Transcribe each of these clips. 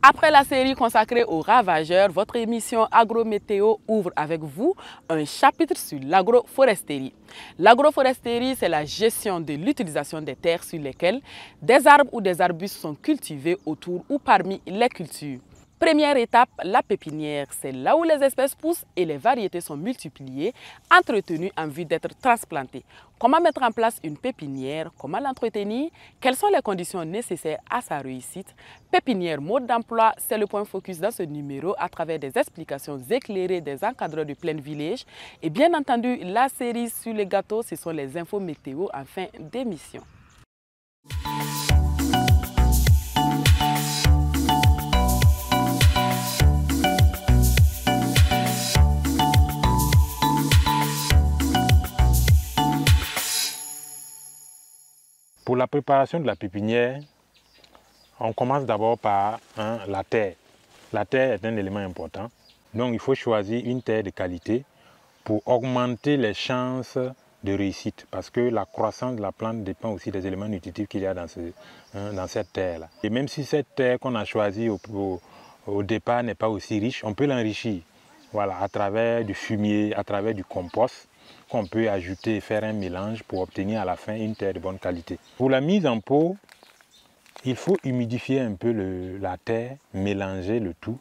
Après la série consacrée aux ravageurs, votre émission Agrométéo ouvre avec vous un chapitre sur l'agroforesterie. L'agroforesterie, c'est la gestion de l'utilisation des terres sur lesquelles des arbres ou des arbustes sont cultivés autour ou parmi les cultures. Première étape, la pépinière. C'est là où les espèces poussent et les variétés sont multipliées, entretenues en vue d'être transplantées. Comment mettre en place une pépinière? Comment l'entretenir? Quelles sont les conditions nécessaires à sa réussite? Pépinière, mode d'emploi, c'est le point focus dans ce numéro à travers des explications éclairées des encadreurs du Plain Village. Et bien entendu, la série sur les gâteaux, ce sont les infos météo en fin d'émission. Pour la préparation de la pépinière, on commence d'abord par la terre. La terre est un élément important. Donc il faut choisir une terre de qualité pour augmenter les chances de réussite. Parce que la croissance de la plante dépend aussi des éléments nutritifs qu'il y a dans cette terre-là. Et même si cette terre qu'on a choisie au départ n'est pas aussi riche, on peut l'enrichir. Voilà, à travers du fumier, à travers du compost, qu'on peut ajouter et faire un mélange pour obtenir à la fin une terre de bonne qualité. Pour la mise en pot, il faut humidifier un peu la terre, mélanger le tout,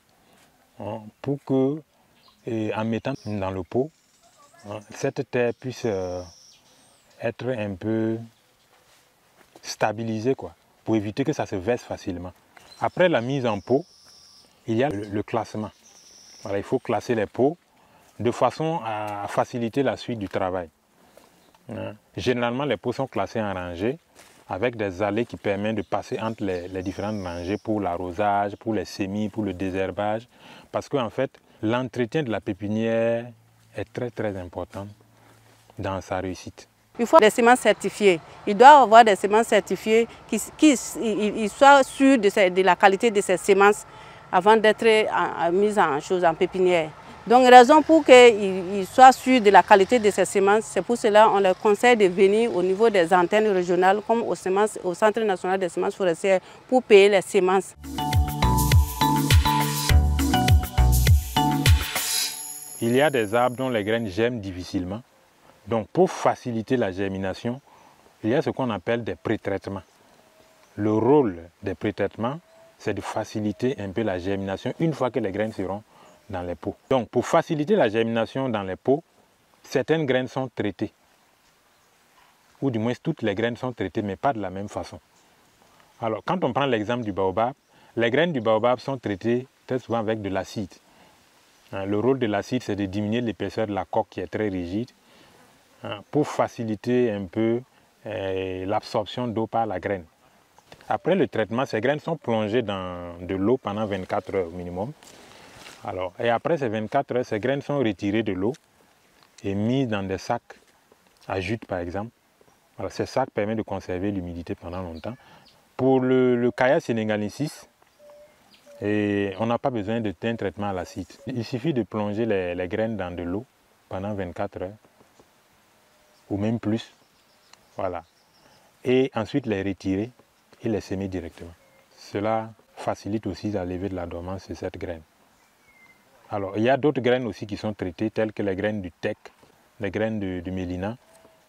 pour que, en mettant dans le pot, cette terre puisse être un peu stabilisée, pour éviter que ça se verse facilement. Après la mise en pot, il y a le classement. Voilà, il faut classer les pots de façon à faciliter la suite du travail. Généralement, les pots sont classés en rangées avec des allées qui permettent de passer entre les différentes rangées pour l'arrosage, pour les semis, pour le désherbage. Parce qu'en fait, l'entretien de la pépinière est très important dans sa réussite. Il faut des semences certifiées. Il doit avoir des semences certifiées qui soient sûrs de la qualité de ces semences avant d'être mises en pépinière. Donc, raison pour qu'ils soient sûrs de la qualité de ces semences, c'est pour cela qu'on leur conseille de venir au niveau des antennes régionales comme au Centre national des semences forestières pour payer les semences. Il y a des arbres dont les graines germent difficilement. Donc, pour faciliter la germination, il y a ce qu'on appelle des pré-traitements. Le rôle des pré-traitements, c'est de faciliter un peu la germination une fois que les graines seront dans les pots. Donc, pour faciliter la germination dans les pots, certaines graines sont traitées. Ou du moins, toutes les graines sont traitées, mais pas de la même façon. Alors, quand on prend l'exemple du baobab, les graines du baobab sont traitées très souvent avec de l'acide. Le rôle de l'acide, c'est de diminuer l'épaisseur de la coque qui est très rigide pour faciliter un peu l'absorption d'eau par la graine. Après le traitement, ces graines sont plongées dans de l'eau pendant 24 heures au minimum. Alors, et après ces 24 heures, ces graines sont retirées de l'eau et mises dans des sacs à jute par exemple. Alors, ces sacs permettent de conserver l'humidité pendant longtemps. Pour le Caillia sénégalensis, on n'a pas besoin d'un traitement à l'acide. Il suffit de plonger les graines dans de l'eau pendant 24 heures ou même plus. Voilà. Et ensuite les retirer et les semer directement. Cela facilite aussi la levée de la dormance de cette graine. Alors, il y a d'autres graines aussi qui sont traitées, telles que les graines du teck, les graines du mélina.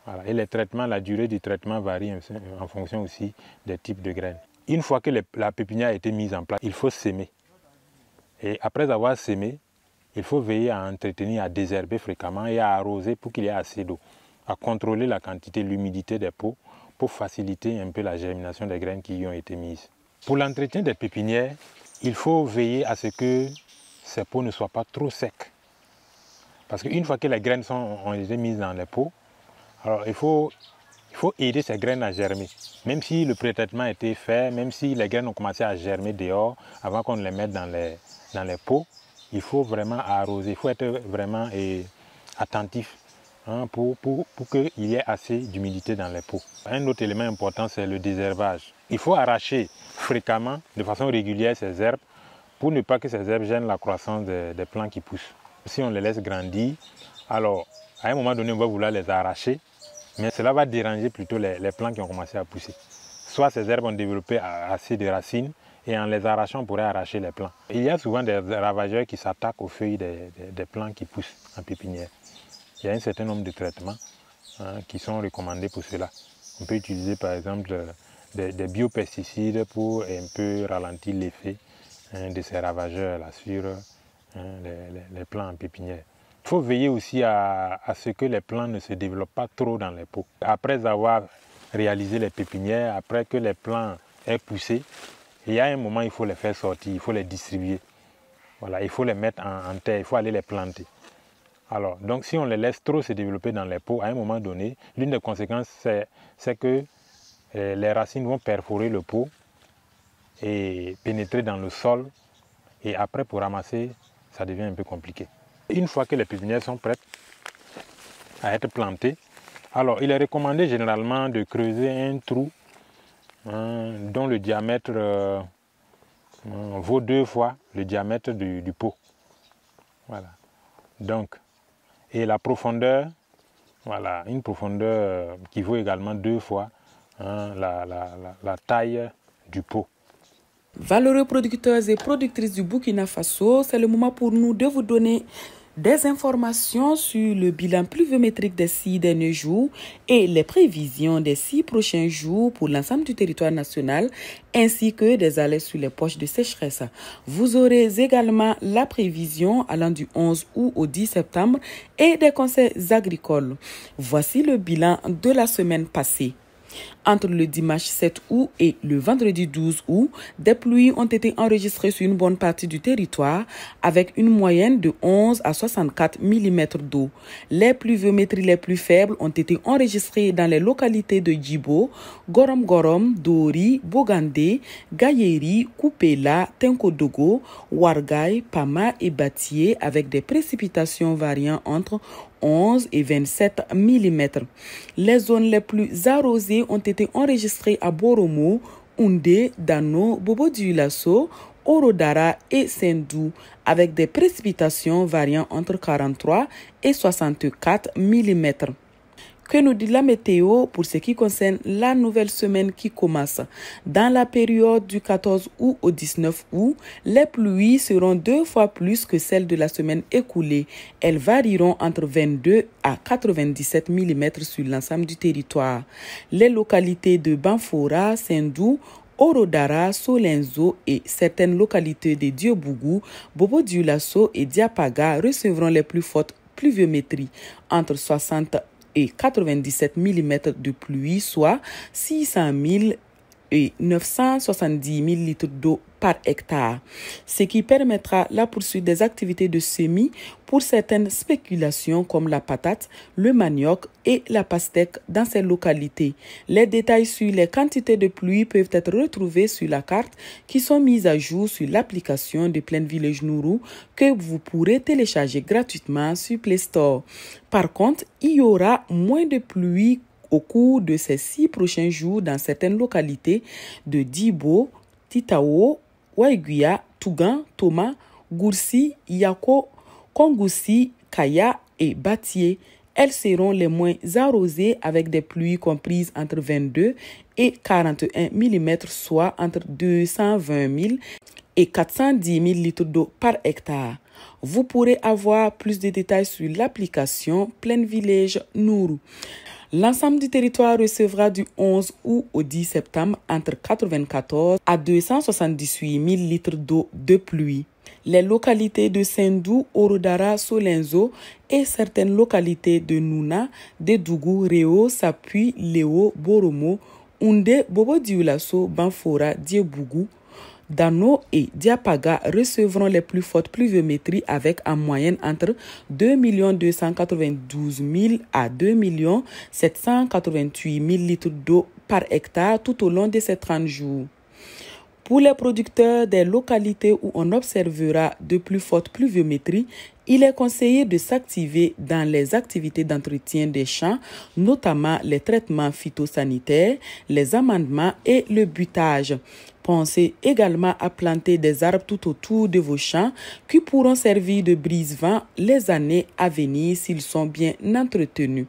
Voilà. Et les traitements, la durée du traitement varie en fonction aussi des types de graines. Une fois que la pépinière a été mise en place, il faut semer. Et après avoir semé, il faut veiller à entretenir, à désherber fréquemment et à arroser pour qu'il y ait assez d'eau. À contrôler la quantité, l'humidité des pots pour faciliter un peu la germination des graines qui y ont été mises. Pour l'entretien des pépinières, il faut veiller à ce que ces pots ne soient pas trop secs. Parce qu'une fois que les graines ont été mises dans les pots, alors il faut aider ces graines à germer. Même si le pré-traitement a été fait, même si les graines ont commencé à germer dehors, avant qu'on les mette dans les pots, il faut vraiment arroser, il faut être vraiment attentif pour qu'il y ait assez d'humidité dans les pots. Un autre élément important, c'est le désherbage. Il faut arracher fréquemment, de façon régulière, ces herbes pour ne pas que ces herbes gênent la croissance des plants qui poussent. Si on les laisse grandir, alors à un moment donné, on va vouloir les arracher, mais cela va déranger plutôt les plants qui ont commencé à pousser. Soit ces herbes ont développé assez de racines et en les arrachant, on pourrait arracher les plants. Il y a souvent des ravageurs qui s'attaquent aux feuilles des plants qui poussent en pépinière. Il y a un certain nombre de traitements qui sont recommandés pour cela. On peut utiliser par exemple des biopesticides pour un peu ralentir l'effet de ces ravageurs-là sur les plants en pépinière. Il faut veiller aussi à ce que les plants ne se développent pas trop dans les pots. Après avoir réalisé les pépinières, après que les plants aient poussé, il y a un moment il faut les faire sortir, il faut les distribuer. Voilà, il faut les mettre en terre, il faut aller les planter. Alors, donc si on les laisse trop se développer dans les pots, à un moment donné, l'une des conséquences c'est que les racines vont perforer le pot et pénétrer dans le sol. Et après, pour ramasser, ça devient un peu compliqué. Une fois que les pépinières sont prêtes à être plantées, alors il est recommandé généralement de creuser un trou dont le diamètre vaut 2 fois le diamètre du pot. Voilà. Donc, et la profondeur, voilà, une profondeur qui vaut également 2 fois la taille du pot. Valeureux producteurs et productrices du Burkina Faso, c'est le moment pour nous de vous donner des informations sur le bilan pluviométrique des 6 derniers jours et les prévisions des 6 prochains jours pour l'ensemble du territoire national, ainsi que des alertes sur les poches de sécheresse. Vous aurez également la prévision allant du 11 août au 10 septembre et des conseils agricoles. Voici le bilan de la semaine passée. Entre le dimanche 7 août et le vendredi 12 août, des pluies ont été enregistrées sur une bonne partie du territoire avec une moyenne de 11 à 64 mm d'eau. Les pluviométries les plus faibles ont été enregistrées dans les localités de Djibo, Gorom Gorom, Dori, Bogandé, Gayeri, Koupela, Tenkodogo, Ouargay, Pama et Batié avec des précipitations variant entre 11 et 27 mm. Les zones les plus arrosées ont été enregistrées à Boromo, Oundé, Dano, Bobo-Dioulasso, Orodara et Sendou avec des précipitations variant entre 43 et 64 mm. Que nous dit la météo pour ce qui concerne la nouvelle semaine qui commence? Dans la période du 14 août au 19 août, les pluies seront 2 fois plus que celles de la semaine écoulée. Elles varieront entre 22 à 97 mm sur l'ensemble du territoire. Les localités de Banfora, Sendou, Orodara, Solenzo et certaines localités de Diobougou, Bobo-Dioulasso et Diapaga recevront les plus fortes pluviométries entre 60 et 97 mm de pluie, soit 600 000 et 970 000 litres d'eau par hectare, ce qui permettra la poursuite des activités de semis pour certaines spéculations comme la patate, le manioc et la pastèque dans ces localités. Les détails sur les quantités de pluie peuvent être retrouvés sur la carte qui sont mises à jour sur l'application de Plaine Village Nourou que vous pourrez télécharger gratuitement sur Play Store. Par contre, il y aura moins de pluie au cours de ces 6 prochains jours dans certaines localités de Djibo, Titao, Waiguia, Tougan, Toma, Goursi, Yako, Kongoussi, Kaya et Batié. Elles seront les moins arrosées avec des pluies comprises entre 22 et 41 mm, soit entre 220 000 et 410 000 litres d'eau par hectare. Vous pourrez avoir plus de détails sur l'application Plaine Village Nourou. L'ensemble du territoire recevra du 11 août au 10 septembre entre 94 à 278 000 litres d'eau de pluie. Les localités de Sendou, Orodara, Solenzo et certaines localités de Nouna, Dedougou, Réo, Sapui, Léo, Boromo, Oundé, Bobo-Dioulasso, Banfora, Diobougou, Dano et Diapaga recevront les plus fortes pluviométries avec en moyenne entre 2 292 000 à 2 788 000 litres d'eau par hectare tout au long de ces 30 jours. Pour les producteurs des localités où on observera de plus fortes pluviométries, il est conseillé de s'activer dans les activités d'entretien des champs, notamment les traitements phytosanitaires, les amendements et le butage. Pensez également à planter des arbres tout autour de vos champs qui pourront servir de brise-vent les années à venir s'ils sont bien entretenus.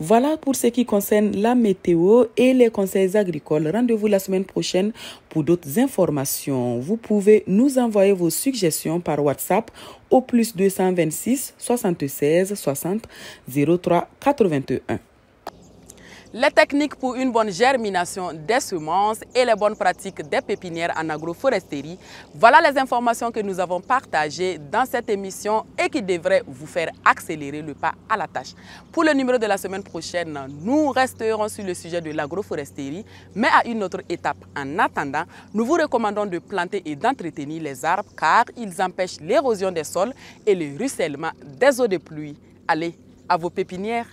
Voilà pour ce qui concerne la météo et les conseils agricoles. Rendez-vous la semaine prochaine pour d'autres informations. Vous pouvez nous envoyer vos suggestions par WhatsApp au plus 226 76 60 03 81. Les techniques pour une bonne germination des semences et les bonnes pratiques des pépinières en agroforesterie, voilà les informations que nous avons partagées dans cette émission et qui devraient vous faire accélérer le pas à la tâche. Pour le numéro de la semaine prochaine, nous resterons sur le sujet de l'agroforesterie, mais à une autre étape. En attendant, nous vous recommandons de planter et d'entretenir les arbres car ils empêchent l'érosion des sols et le ruissellement des eaux de pluie. Allez, à vos pépinières!